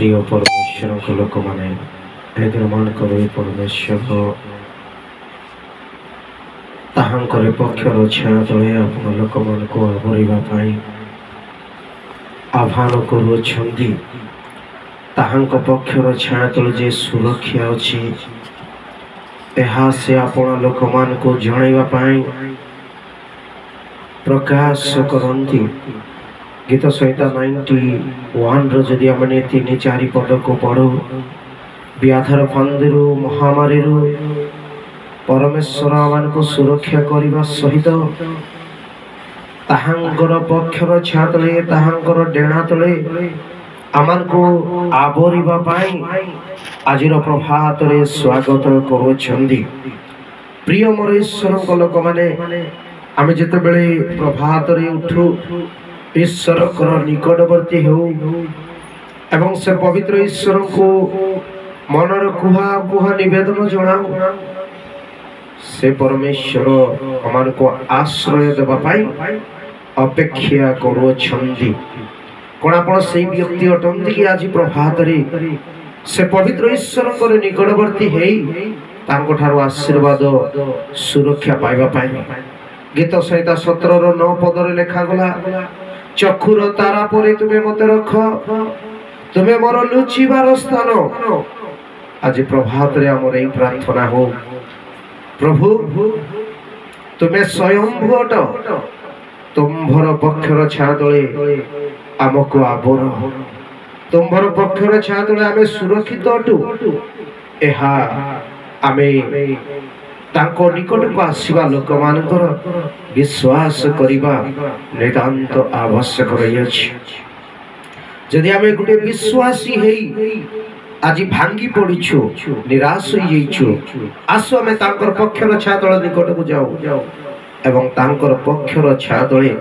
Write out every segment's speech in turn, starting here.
प्रिय परमेश्वर लोक मैंने ग्रहण कर परमेश्वर ताहांकर पक्षर छाया तले आपण लोक मान को आवरवाई आह्वान करुछंदी ताहांक पक्षर छाया तले जे सुरक्षा अछि एहा से आपण लोक मान को जणैवा पाई प्रकाश करंती गीत संहिता 91 रदि आम तीन चारि पद को पढ़ू व्याधर फंदरू महामारी परमेश्वर आम को सुरक्षा करने सहित ताहांकर पक्षर छा तले ताहांकर डेणा तले आमान को आवरिबा पाई आजिर प्रभात रे स्वागत करुछंदी। प्रिय मोर ईश्वर लोक माने आमे जेते बेले प्रभात रे उठू ईश्वर को निकटवर्ती हो एवं से पवित्र ईश्वर को मनर कुहा कुहा निवेदन जनाऊ से परमेश्वर आमान को आश्रय देवा पाई अपेक्षा करुछंदी। कौन आपण से व्यक्ति अटंती कि आज प्रभात रे से पवित्र ईश्वर को निकटवर्ती हेई तांको ठारो आशीर्वाद सुरक्षा पाइबा पाई गीत संहिता 17 9 पद रे लेखा गला चक्षुर तारा परे तुम्हें मत रख तुम्हें मोर लुचिबार स्थान। आज प्रभात रे आमर एई प्रार्थना हो प्रभु तुम्हें स्वयं अट तुम्भर पक्षर छा तले आमको आवर तुम्भर पक्षर छा तले आमे सुरक्षित अटू एहा आमे तांको निकट को आसीबा लोक मानकर विश्वास करिबा नितांत आवश्यक रहिछि। जदि आमे गुटे विश्वासी हेई आज भांगी पड़िछु निराश होई जइछु आसो आमे तांकर पक्षर छा तले निकट को जाऊ एवं तांकर पक्षर छा तले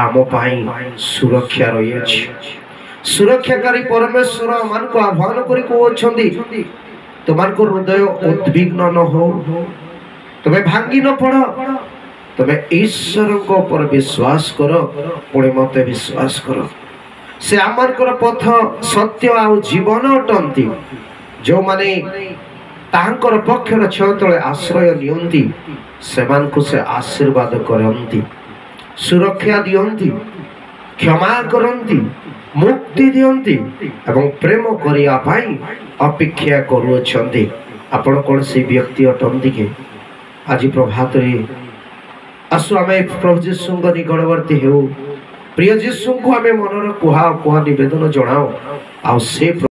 आम पाई सुरक्षा रहिछि। सुरक्षाकारी परमेश्वर मान को आह्वान करि कहउछंदी तुमान को हृदय उद्विग्न न हो तुम्हें भांगी न पड़ तुम्हें ईश्वर को पर विश्वास करो पुणे मते विश्वास करो से आमर पथ सत्य आ जीवन अटंती जो माने तांकर पक्षर छाया तले आश्रय नियंती सेमान को से आशीर्वाद करंती सुरक्षा दियंती क्षमा करंती मुक्ति दियंती एवं प्रेम करिया पाई अपेक्षा करुछंती। आपण कोन से व्यक्ति अटंती के आज प्रभात रे आसु आमे प्रभु जीशु को निकटवर्ती हो प्रिय जीशु को आमे मनर कुहा कुहा निवेदन जणाओ आ से